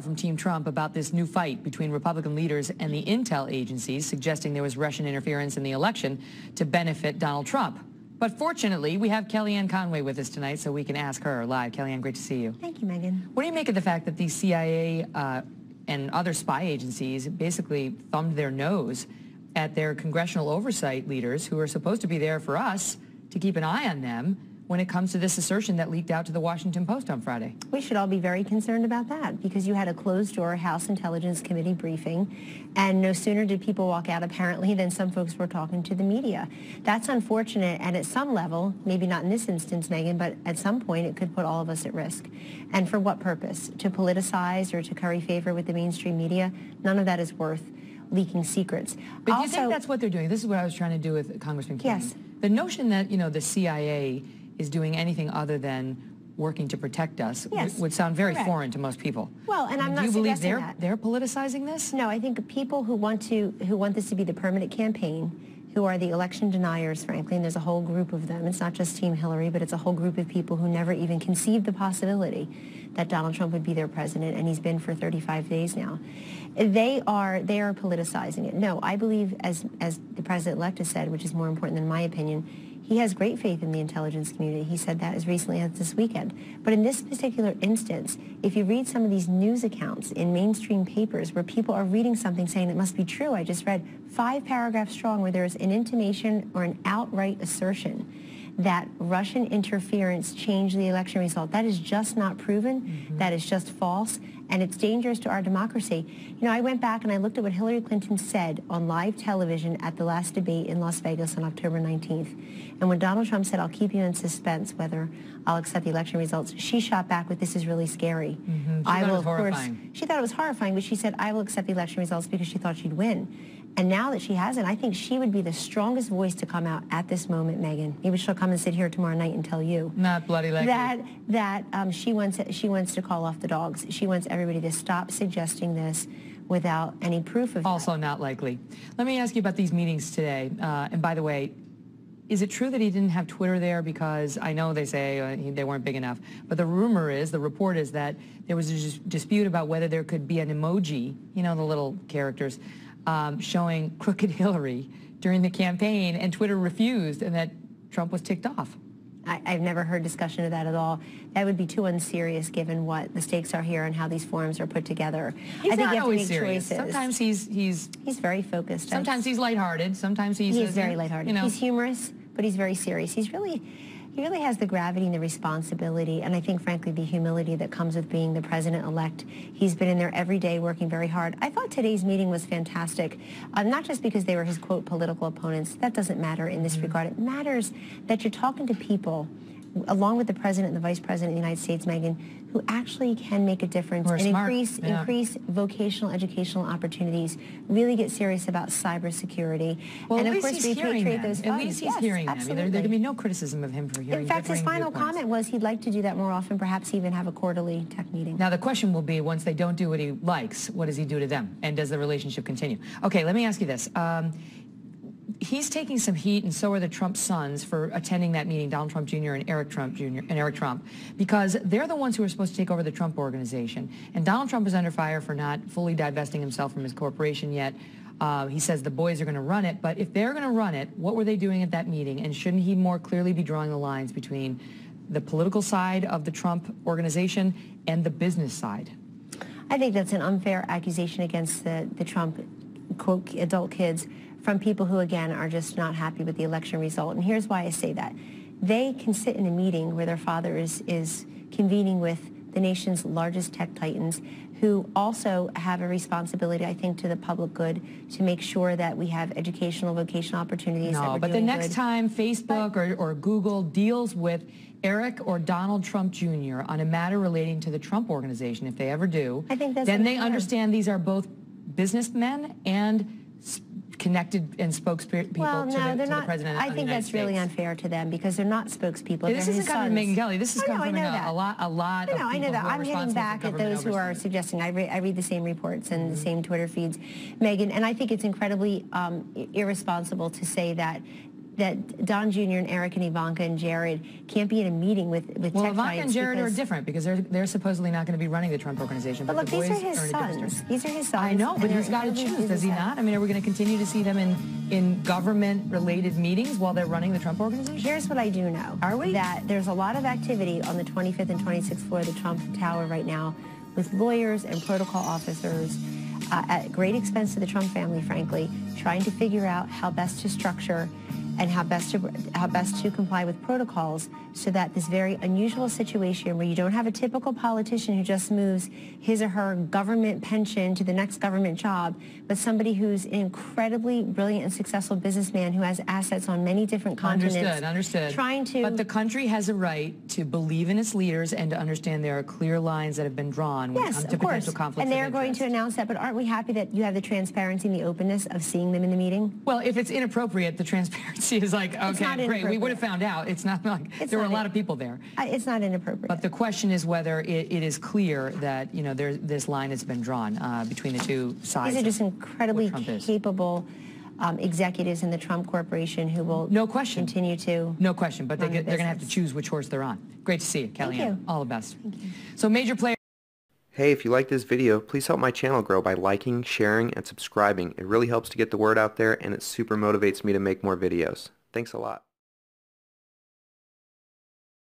From Team Trump about this new fight between Republican leaders and the intel agencies, suggesting there was Russian interference in the election to benefit Donald Trump. But fortunately, we have Kellyanne Conway with us tonight, so we can ask her live. Kellyanne, great to see you. Thank you, Megyn. What do you make of the fact that the CIA and other spy agencies basically thumbed their nose at their congressional oversight leaders who are supposed to be there for us to keep an eye on them when it comes to this assertion that leaked out to the Washington Post on Friday? We should all be very concerned about that because you had a closed-door House Intelligence Committee briefing, and no sooner did people walk out, apparently, than some folks were talking to the media. That's unfortunate, and at some level, maybe not in this instance, Megyn, but at some point it could put all of us at risk. And for what purpose? To politicize or to curry favor with the mainstream media? None of that is worth leaking secrets. But do you think that's what they're doing? This is what I was trying to do with Congressman King. Yes. The notion that, the CIA is doing anything other than working to protect us would sound very foreign to most people. Well, and I'm not suggesting. Do you suggesting believe they're politicizing this? No, I think people who want this to be the permanent campaign, who are the election deniers, frankly, and there's a whole group of them. It's not just Team Hillary, but it's a whole group of people who never even conceived the possibility that Donald Trump would be their president, and he's been for 35 days now. They are politicizing it. No, I believe, as the president-elect has said, which is more important than my opinion, he has great faith in the intelligence community. He said that as recently as this weekend. But in this particular instance, if you read some of these news accounts in mainstream papers where people are reading something saying it must be true, I just read 5 paragraphs strong where there's an intimation or an outright assertion that Russian interference changed the election result. That is just not proven. Mm-hmm. That is just false, and it's dangerous to our democracy. I went back and I looked at what Hillary Clinton said on live television at the last debate in Las Vegas on October 19th. And when Donald Trump said, "I'll keep you in suspense whether I'll accept the election results," she shot back with, "This is really scary." Mm-hmm. She thought it was horrifying. She thought it was horrifying, but she said, "I will accept the election results," because she thought she'd win. And now that she hasn't, I think she would be the strongest voice to come out at this moment, Megyn. Maybe she'll come and sit here tomorrow night and tell you. Not bloody likely. That she wants to call off the dogs. She wants everybody to stop suggesting this without any proof of Also that. not likely. Let me ask you about these meetings today. And by the way, is it true that he didn't have Twitter there? Because I know they say they weren't big enough. But the report is that there was a dispute about whether there could be an emoji, the little characters, showing crooked Hillary during the campaign, and Twitter refused, and that Trump was ticked off. I've never heard discussion of that at all. That would be too unserious given what the stakes are here and how these forums are put together. He's I think not you have always to make serious. choices. Sometimes he's very focused. Sometimes he's lighthearted. Sometimes he's very lighthearted. He's humorous, but he's very serious. He really has the gravity and the responsibility, and I think, frankly, the humility that comes with being the president-elect. He's been in there every day working very hard. I thought today's meeting was fantastic, not just because they were his, quote, political opponents. That doesn't matter in this regard. It matters that you're talking to people, along with the president and the vice president of the United States, Megyn, who actually can make a difference and increase vocational educational opportunities, really get serious about cybersecurity, and of course repatriate those funds. At least he's hearing them. There can be no criticism of him for hearing. In fact, his final comment was he'd like to do that more often, perhaps even have a quarterly tech meeting. Now the question will be, once they don't do what he likes, what does he do to them? And does the relationship continue? Okay, let me ask you this. He's taking some heat, and so are the Trump sons, for attending that meeting, Donald Trump Jr. and Eric Trump Jr. and Eric Trump, because they're the ones who are supposed to take over the Trump organization. And Donald Trump is under fire for not fully divesting himself from his corporation yet. He says the boys are going to run it, but if they're going to run it, what were they doing at that meeting? And shouldn't he more clearly be drawing the lines between the political side of the Trump organization and the business side? I think that's an unfair accusation against the Trump, quote, adult kids, from people who, again, are just not happy with the election result. And here's why I say that. They can sit in a meeting where their father is convening with the nation's largest tech titans, who also have a responsibility, I think, to the public good, to make sure that we have educational, vocational opportunities. No, but the next time Facebook or Google deals with Eric or Donald Trump Jr. on a matter relating to the Trump organization, if they ever do, I think that's then they understand these are both businessmen and connected and spokespeople to the president. I think that's really unfair to them because they're not spokespeople. This isn't coming from Megyn Kelly. This is coming from a lot of people. I know that. I'm hitting back at those who are suggesting. I read the same reports and the same Twitter feeds, Megyn, and I think it's incredibly irresponsible to say that that Don Jr. and Eric and Ivanka and Jared can't be in a meeting with tech Well, Ivanka giants and Jared are because- different because they're supposedly not going to be running the Trump organization. But look, the boys these are his in a different sons. district. These are his sons. I know, but and he's got to they're choose, does he not? I mean, are we going to continue to see them in government-related meetings while they're running the Trump organization? Here's what I do know. Are we? That there's a lot of activity on the 25th and 26th floor of the Trump Tower right now with lawyers and protocol officers at great expense to the Trump family, frankly, trying to figure out how best to structure and how best to comply with protocols so that this very unusual situation where you don't have a typical politician who just moves his or her government pension to the next government job, but somebody who's an incredibly brilliant and successful businessman who has assets on many different continents. Understood. Trying to... But the country has a right to believe in its leaders and to understand there are clear lines that have been drawn when it comes to potential conflicts and they're of going interest. to announce that, but aren't we happy that you have the transparency and the openness of seeing them in the meeting? Well, if it's inappropriate, the transparency is like, okay, great, we would have found out. It's not like there were a lot of people there. It's not inappropriate. But the question is whether it is clear that, you know, this line has been drawn between the two sides. These are just incredibly capable executives in the Trump Corporation who will continue to... No question, but they're going to have to choose which horse they're on. Great to see you, Kellyanne. Thank you. All the best. Thank you. So major player... Hey, if you like this video, please help my channel grow by liking, sharing, and subscribing. It really helps to get the word out there, and it super motivates me to make more videos. Thanks a lot.